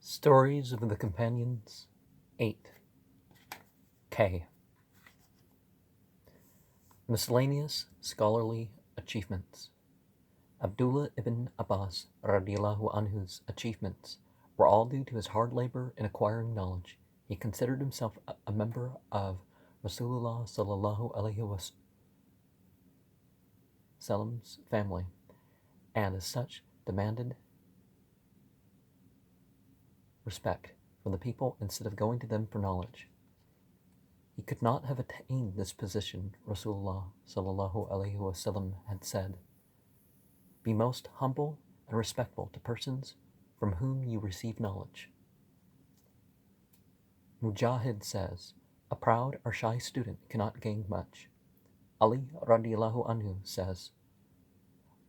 Stories of the Companions 8. K. Miscellaneous Scholarly Achievements. Abdullah ibn Abbas radiallahu anhu's achievements were all due to his hard labor in acquiring knowledge. He considered himself a member of Rasulullah sallallahu alaihi wasallam's family, and as such demanded respect from the people instead of going to them for knowledge. He could not have attained this position. Rasulullah sallallahu alaihi wasallam had said, "Be most humble and respectful to persons from whom you receive knowledge." Mujahid says, "A proud or shy student cannot gain much." Ali radiallahu anhu says,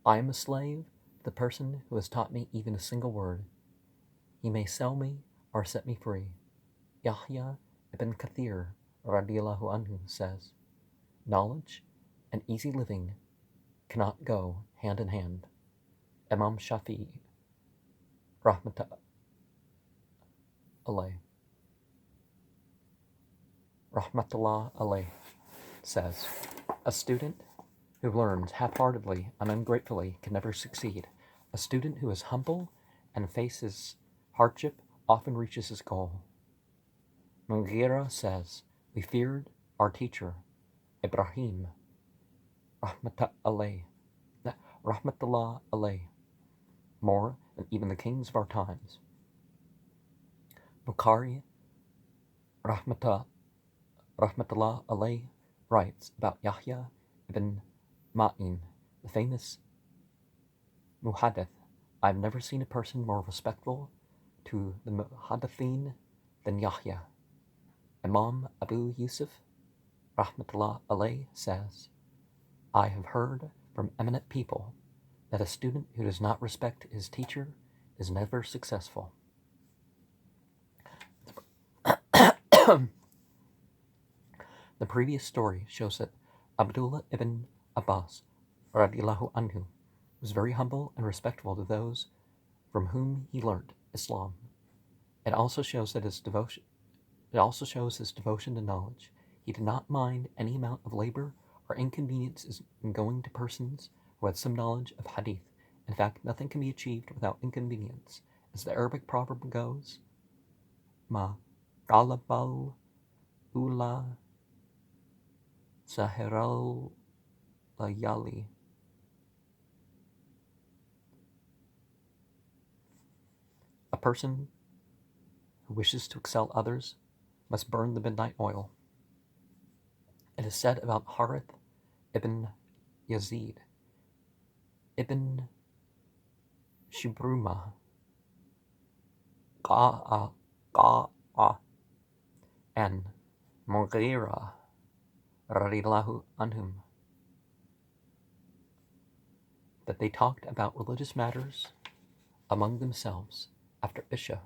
"I am a slave to the person who has taught me even a single word. He may sell me or set me free." Yahya ibn Kathir radiallahu anhu says, "Knowledge and easy living cannot go hand in hand." Imam Shafi'i rahmatullah alayh says, "A student who learns half-heartedly and ungratefully can never succeed. A student who is humble and faces hardship often reaches his goal." Mughira says, "We feared our teacher, Ibrahim, rahmatullah alayh, more than even the kings of our times." Bukhari, rahmatullah alayh, writes about Yahya ibn Ma'in, the famous muhaddith, "I have never seen a person more respectful to the muhaddithin than Yahya." Imam Abu Yusuf rahmatullah alayh says, "I have heard from eminent people that a student who does not respect his teacher is never successful." The previous story shows that Abdullah ibn Abbas radiallahu anhu was very humble and respectful to those from whom he learnt Islam. It also shows his devotion to knowledge. He did not mind any amount of labor or inconvenience in going to persons who had some knowledge of hadith. In fact, nothing can be achieved without inconvenience. As the Arabic proverb goes, "Ma ghalabal ula sahiral layali." A person who wishes to excel others must burn the midnight oil. It is said about Harith ibn Yazid ibn Shibruma and Mughira radiallahu anhum that they talked about religious matters among themselves after Isha,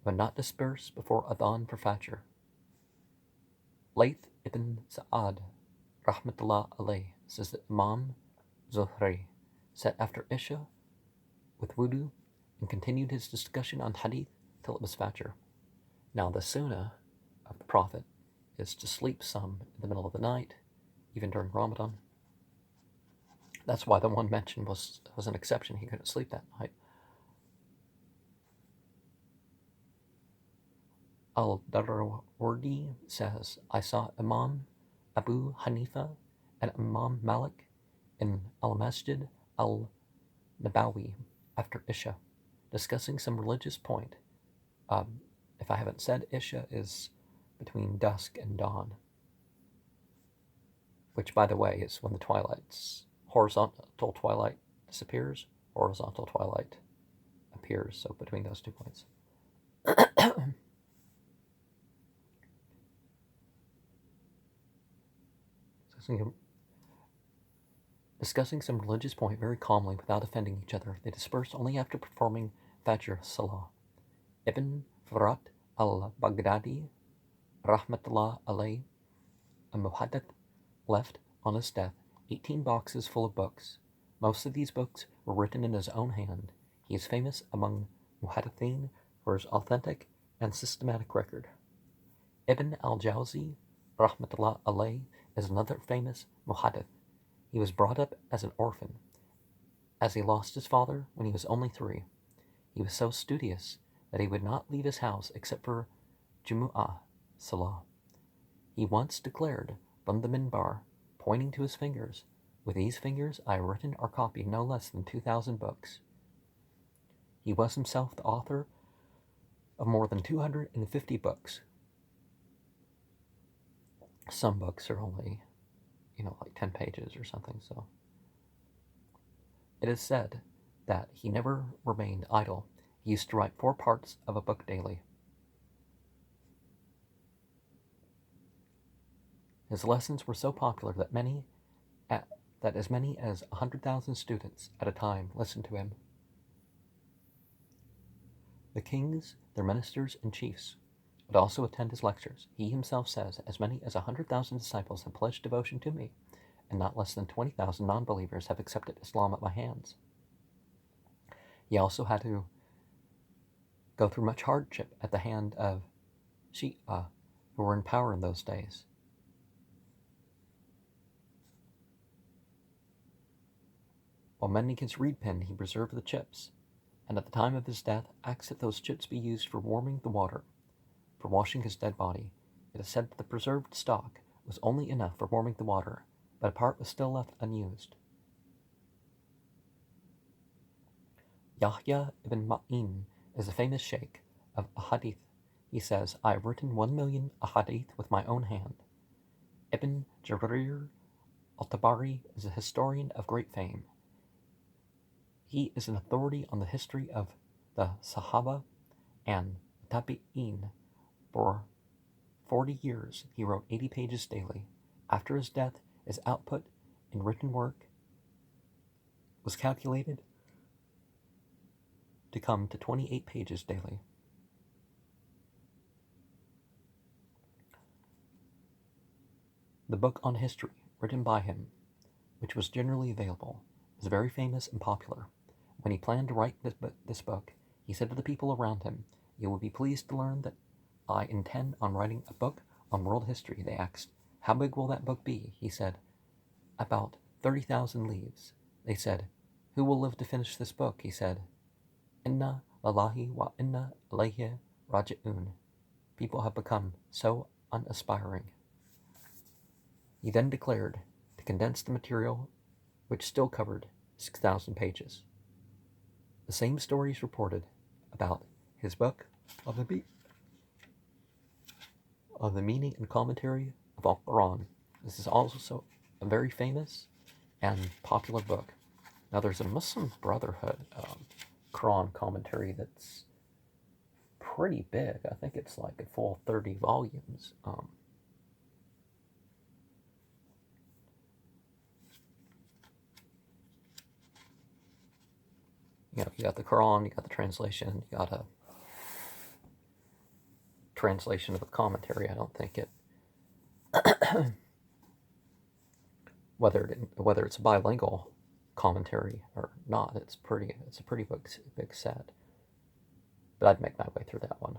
but not disperse before Adhan for Fajr. Layth ibn Sa'ad rahmatullah alayh says that Imam Zuhri sat after Isha with wudu and continued his discussion on hadith till it was Fajr. Now the sunnah of the Prophet is to sleep some in the middle of the night, even during Ramadan. That's why the one mentioned was an exception. He couldn't sleep that night. Al-Darwardi says, "I saw Imam Abu Hanifa and Imam Malik in Al-Masjid Al-Nabawi after Isha, discussing some religious point." If I haven't said, Isha is between dusk and dawn, which, by the way, is when the horizontal twilight disappears, horizontal twilight appears, so between those 2 points. Discussing some religious point very calmly without offending each other, they dispersed only after performing Fajr Salah. Ibn Farat al-Baghdadi rahmatullah alayh, a muhaddith, left on his death 18 boxes full of books. Most of these books were written in his own hand. He is famous among muhaddithin for his authentic and systematic record. Ibn al-Jawzi, rahmatullah alayh, is another famous muhaddith. He was brought up as an orphan, as he lost his father when he was only 3. He was so studious that he would not leave his house except for Jumu'ah Salah. He once declared from the minbar, pointing to his fingers, "With these fingers I have written or copied no less than 2,000 books." He was himself the author of more than 250 books. Some books are only, like 10 pages or something, so. It is said that he never remained idle. He used to write 4 parts of a book daily. His lessons were so popular that as many as 100,000 students at a time listened to him. The kings, their ministers, and chiefs would also attend his lectures. He himself says, "As many as 100,000 disciples have pledged devotion to me, and not less than 20,000 non-believers have accepted Islam at my hands." He also had to go through much hardship at the hand of Shi'a, who were in power in those days. While mending his reed pen, he preserved the chips, and at the time of his death asked that those chips be used for warming the water for washing his dead body. It is said that the preserved stock was only enough for warming the water, but a part was still left unused. Yahya ibn Ma'in is a famous sheikh of ahadith. He says, "I have written 1,000,000 ahadith with my own hand." Ibn Jarir al-Tabari is a historian of great fame. He is an authority on the history of the Sahaba and Tabi'in. For 40 years, he wrote 80 pages daily. After his death, his output in written work was calculated to come to 28 pages daily. The book on history, written by him, which was generally available, was very famous and popular. When he planned to write this book, he said to the people around him, "You will be pleased to learn that I intend on writing a book on world history." They asked, "How big will that book be?" He said, "About 30,000 leaves." They said, "Who will live to finish this book?" He said, "Inna lillahi wa inna ilayhi raji'un." People have become so unaspiring. He then declared to condense the material, which still covered 6,000 pages. The same stories reported about his book of the meaning and commentary of Al-Quran. This is also a very famous and popular book. Now, there's a Muslim Brotherhood Quran commentary that's pretty big. I think it's like a full 30 volumes. You got the Quran, you got the translation, you got a translation of the commentary. I don't think it, whether it's a bilingual commentary or not, it's a pretty big set. But I'd make my way through that one.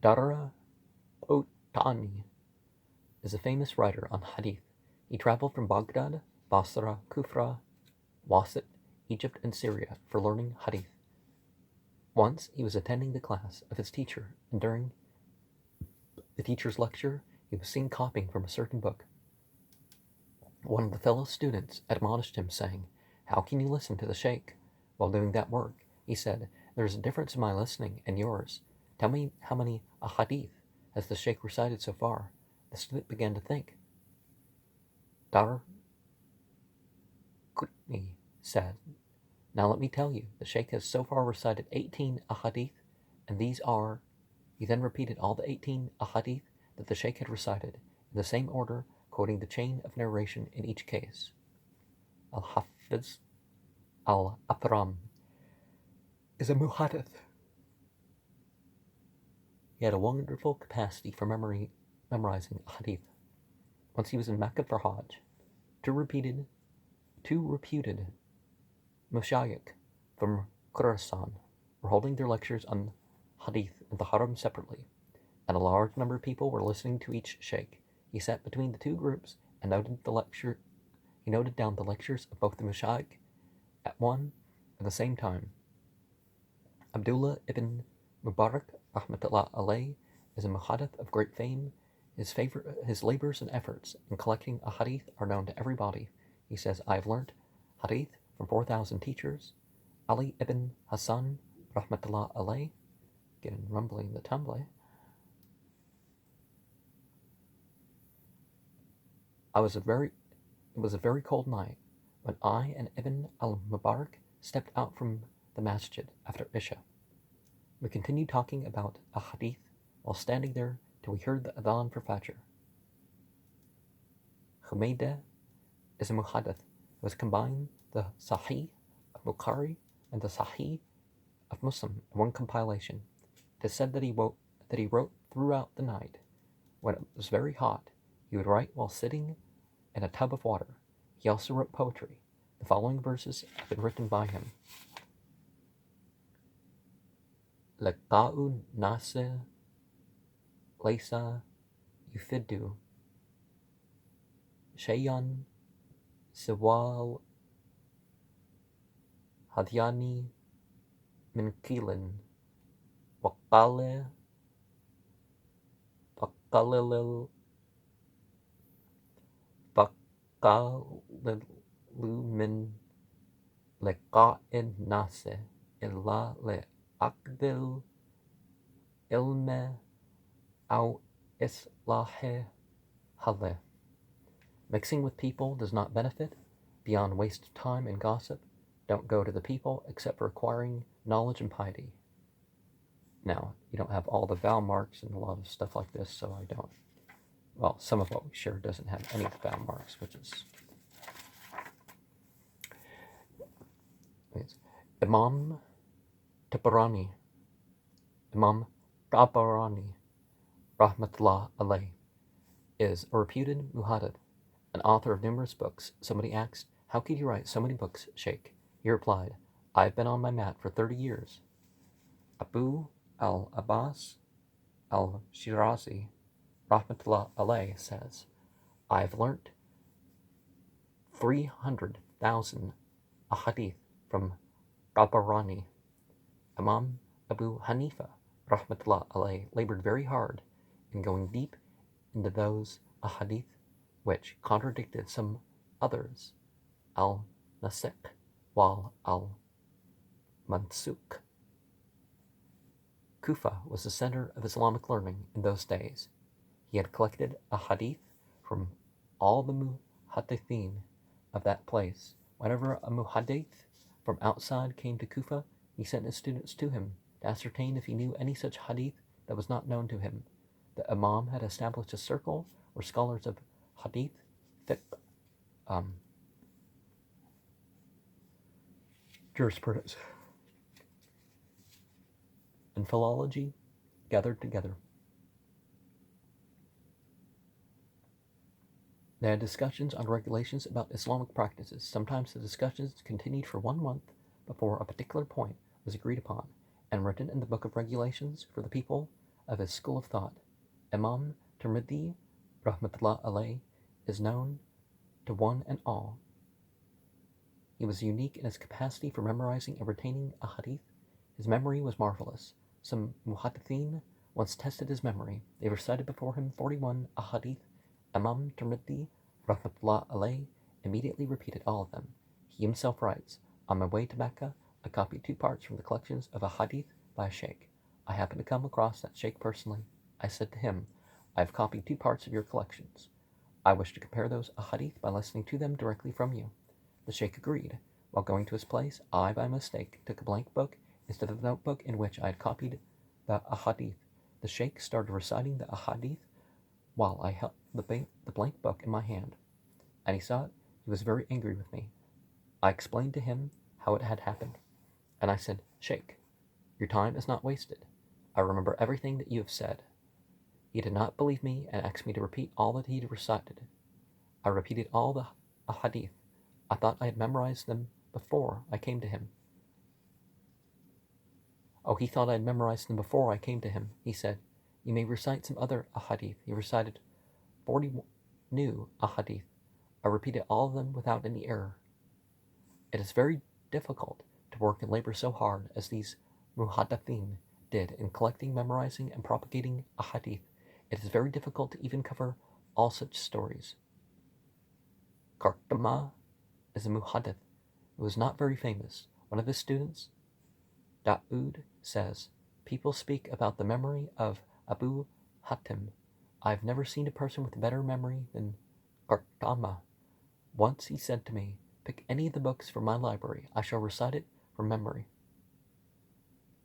Dara Otani is a famous writer on hadith. He traveled from Baghdad, Basra, Kufra, Wasit, Egypt, and Syria for learning hadith. Once he was attending the class of his teacher, and during the teacher's lecture, he was seen copying from a certain book. One of the fellow students admonished him, saying, "How can you listen to the sheikh while doing that work?" He said, "There is a difference in my listening and yours. Tell me how many ahadith has the sheikh recited so far." The student began to think. Dar Qutni said, "Now let me tell you, the sheikh has so far recited 18 ahadith, and these are..." He then repeated all the 18 ahadith that the sheikh had recited, in the same order, quoting the chain of narration in each case. Al-Hafiz al-Athram is a muhaddith. He had a wonderful capacity for memorizing hadith. Once he was in Mecca for Hajj. Two reputed mushayikh from Khurasan were holding their lectures on hadith in the haram separately, and a large number of people were listening to each sheikh. He sat between the two groups and noted down the lectures of both the Mushaykh at one and the same time. Abdullah ibn Mubarak rahmatullah alayh is a muhaddith of great fame. His labors and efforts in collecting a hadith are known to everybody. He says, I have learnt hadith from 4,000 teachers. Ali ibn Hassan rahmatullah alayh, again rumbling the tumble. It was a very cold night when I and Ibn al-Mubarak stepped out from the masjid after Isha. We continued talking about a hadith while standing there till we heard the adhan for Fajr. Humaydah is a muhaddith who has combined the Sahih of Bukhari and the Sahih of Muslim in one compilation. It is said that he wrote throughout the night. When it was very hot, he would write while sitting in a tub of water. He also wrote poetry. The following verses have been written by him. Laqa'u nasa laysa yufidu shay'an siwal hadyani min qilin waqalil min liqa'in nasi illa li'aqdil ilme aw islahi halih. Mixing with people does not benefit beyond waste of time and gossip. Don't go to the people except for acquiring knowledge and piety. Now, you don't have all the vowel marks and a lot of stuff like this, so I don't. Well, some of what we share doesn't have any of the vowel marks, which is Imam Tabarani, rahmatullah alayh, is a reputed muhaddith, an author of numerous books. Somebody asked, how could you write so many books, Sheikh? He replied, I've been on my mat for 30 years. Abu al-Abbas al-Shirazi, rahmatullah alayh, says, I've learnt 300,000 ahadith from Tabarani. Imam Abu Hanifa, rahmatullah alayh, labored very hard in going deep into those ahadith which contradicted some others, al-Nasikh wal al-Mansukh. Kufa was the center of Islamic learning in those days. He had collected a hadith from all the muhaddithin of that place. Whenever a muhaddith from outside came to Kufa, he sent his students to him to ascertain if he knew any such hadith that was not known to him. The Imam had established a circle where scholars of hadith, fiqh, jurisprudence, and philology gathered together. They had discussions on regulations about Islamic practices. Sometimes the discussions continued for 1 month before a particular point was agreed upon and written in the book of regulations for the people of his school of thought. Imam Tirmidhi, rahmatullah alayh, is known to one and all. He was unique in his capacity for memorizing and retaining a hadith. His memory was marvelous. Some muhaddithin once tested his memory. They recited before him 41 ahadith. Imam Tirmidhi, rahmatullah alayh, immediately repeated all of them. He himself writes, on my way to Mecca, I copied 2 parts from the collections of a hadith by a sheikh. I happened to come across that sheikh personally. I said to him, I have copied 2 parts of your collections. I wish to compare those ahadith by listening to them directly from you. The sheikh agreed. While going to his place, I, by mistake, took a blank book instead of the notebook in which I had copied the ahadith. The sheikh started reciting the ahadith while I held the blank book in my hand, and he saw it. He was very angry with me. I explained to him how it had happened, and I said, Sheikh, your time is not wasted. I remember everything that you have said. He did not believe me and asked me to repeat all that he had recited. I repeated all the ahadith. I thought I had memorized them before I came to him. Oh, he thought I had memorized them before I came to him. He said, "You may recite some other ahadith." He recited 40 new ahadith. I repeated all of them without any error. It is very difficult to work and labor so hard as these muhaddithin did in collecting, memorizing, and propagating ahadith. It is very difficult to even cover all such stories. Kartama is a muhaddith who was not very famous. One of his students, Daoud, says, "People speak about the memory of Abu Hatim. I've never seen a person with better memory than Kartama. Once he said to me, 'Pick any of the books from my library. I shall recite it from memory.'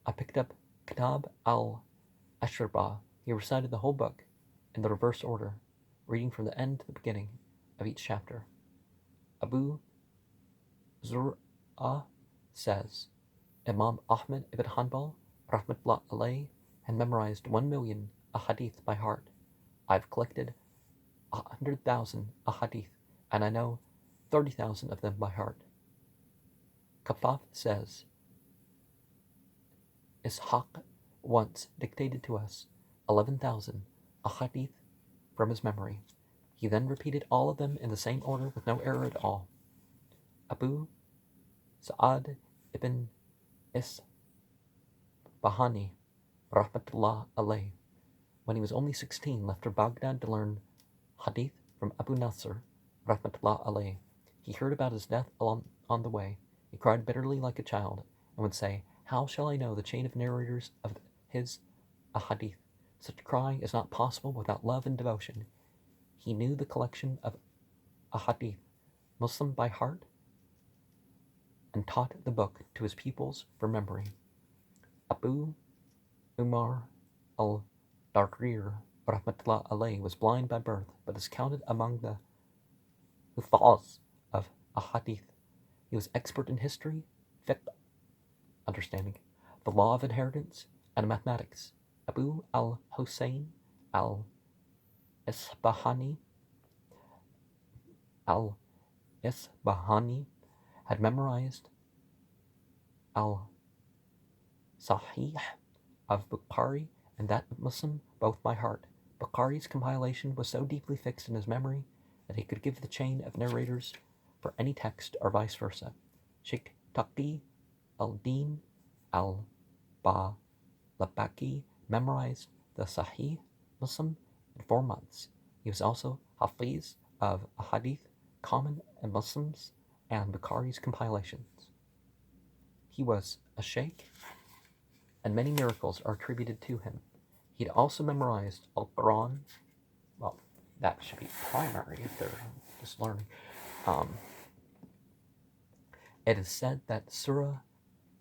I picked up Kitab al-Ashraba. He recited the whole book in the reverse order, reading from the end to the beginning of each chapter." Abu Zur'a says, Imam Ahmad ibn Hanbal, rahmatullah alayh, had memorized 1,000,000 ahadith by heart. I've collected 100,000 ahadith, and I know 30,000 of them by heart. Kafaf says, Ishaq once dictated to us 11,000 ahadith from his memory. He then repeated all of them in the same order with no error at all. Abu Sa'ad ibn Isbahani, rahmatullah alayh, when he was only 16, left for Baghdad to learn hadith from Abu Nasr, rahmatullah alayh. He heard about his death on the way. He cried bitterly like a child and would say, "How shall I know the chain of narrators of his ahadith? Such crying is not possible without love and devotion." He knew the collection of ahadith, Muslim by heart, and taught the book to his pupils from memory. Abu Umar al-Darrir, rahmatullah alayh, was blind by birth, but is counted among the Hufaz of ahadith. He was expert in history, fiqh, understanding, the law of inheritance, and mathematics. Abu al-Hussein al-Isbahani had memorized al-Sahih of Bukhari and that of Muslim both by heart. Bukhari's compilation was so deeply fixed in his memory that he could give the chain of narrators for any text or vice versa. Sheikh Taqi al-Din al-Balabaki memorized the Sahih Muslim in 4 months. He was also Hafiz of Ahadith, common in Muslims, and Bukhari's compilations. He was a sheikh, and many miracles are attributed to him. He'd also memorized Al-Quran. Well, that should be primary if they're just learning. It is said that Surah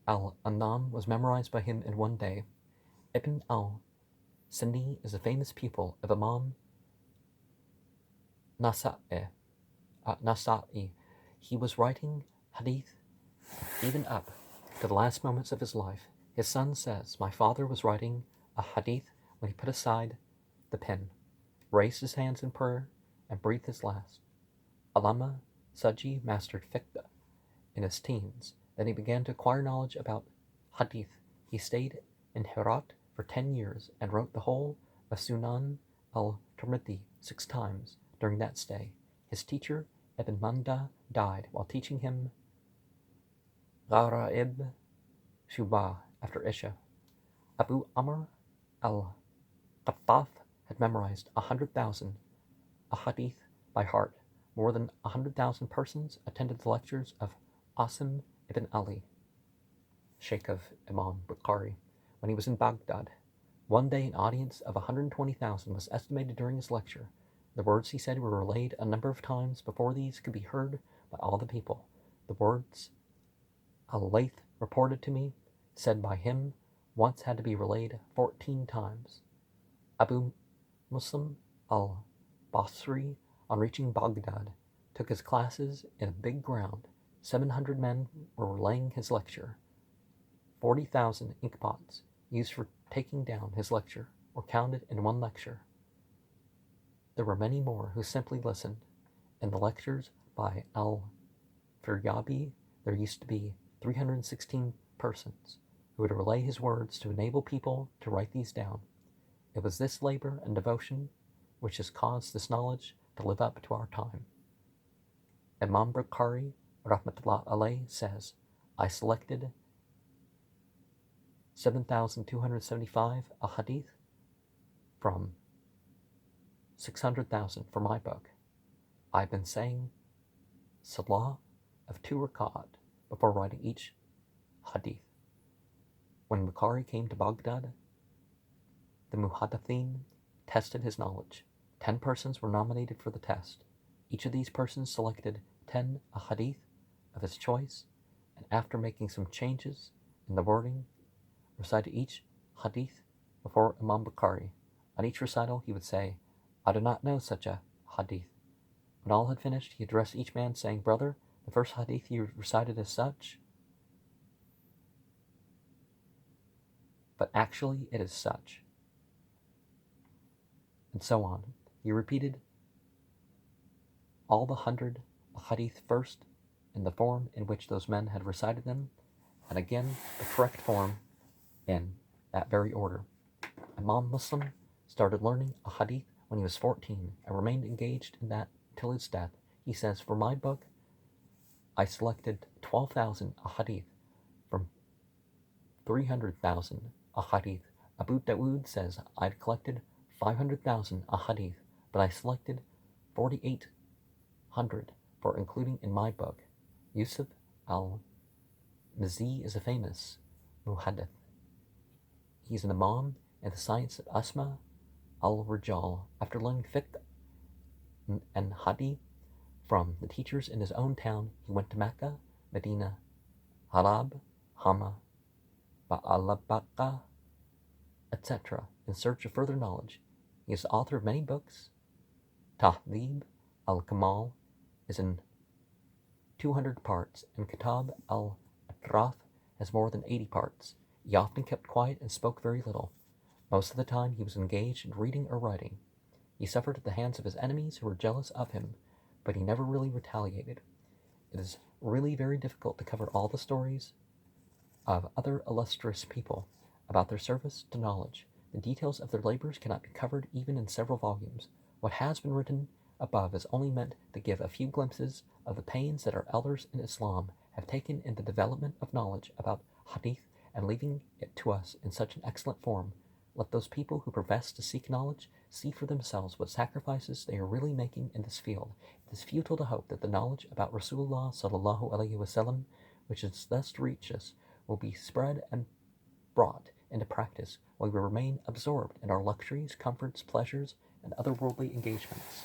Al-An'am was memorized by him in 1 day. Ibn al-Sini is a famous pupil of Imam Nasa'i. He was writing hadith even up to the last moments of his life. His son says, "My father was writing a hadith when he put aside the pen, raised his hands in prayer, and breathed his last." Allama Saji mastered fiqh in his teens. Then he began to acquire knowledge about hadith. He stayed in Herat for 10 years and wrote the whole of Sunan al-Tirmidhi 6 times during that stay. His teacher, Ibn Manda, died while teaching him Gharaib Shubah after Isha. Abu Amr al-Qaffaf had memorized 100,000 ahadith by heart. More than 100,000 persons attended the lectures of Asim ibn Ali, Sheikh of Imam Bukhari, when he was in Baghdad. One day an audience of 120,000 was estimated during his lecture. The words he said were relayed a number of times before these could be heard by all the people. The words Al-Layth reported to me, said by him, once had to be relayed 14 times. Abu Muslim al-Basri, on reaching Baghdad, took his classes in a big ground. 700 men were relaying his lecture. 40,000 inkpots used for taking down his lecture were counted in one lecture. There were many more who simply listened. In the lectures by al-Firyabi, there used to be 316 persons. who would relay his words to enable people to write these down. It was this labor and devotion which has caused this knowledge to live up to our time. Imam Bukhari, rahmatullah alayh, says, I selected 7,275 ahadith from 600,000 for my book. I've been saying salah of 2 rakat before writing each hadith. When Bukhari came to Baghdad, the muhaddithin tested his knowledge. 10 persons were nominated for the test. Each of these persons selected 10 ahadith of his choice, and after making some changes in the wording, recited each hadith before Imam Bukhari. On each recital, he would say, I do not know such a hadith. When all had finished, he addressed each man, saying, Brother, the first hadith you recited as such, but actually it is such. And so on. He repeated all the 100 hadith first in the form in which those men had recited them, and again the correct form in that very order. Imam Muslim started learning a hadith when he was 14 and remained engaged in that till his death. He says, for my book, I selected 12,000 ahadith from 300,000 ahadith. Abu Dawood says, I'd collected 500,000 ahadith, but I selected 4,800 for including in my book. Yusuf al-Mizzi is a famous muhaddith. He's an imam in the science of Asma al-Rijal. After learning fiqh and hadith from the teachers in his own town, he went to Mecca, Medina, Harab, Hama, Ba'alabaka, etc. in search of further knowledge. He is the author of many books. Tahdhib al-Kamal is in 200 parts, and Kitab al-Atraf has more than 80 parts. He often kept quiet and spoke very little. Most of the time he was engaged in reading or writing. He suffered at the hands of his enemies who were jealous of him, but he never really retaliated. It is really very difficult to cover all the stories of other illustrious people about their service to knowledge. The details of their labors cannot be covered even in several volumes. What has been written above is only meant to give a few glimpses of the pains that our elders in Islam have taken in the development of knowledge about hadith and leaving it to us in such an excellent form. Let those people who profess to seek knowledge see for themselves what sacrifices they are really making in this field. It is futile to hope that the knowledge about Rasulullah sallallahu alaihi wasallam, which is thus to reach us, will be spread and brought into practice while we remain absorbed in our luxuries, comforts, pleasures, and other worldly engagements.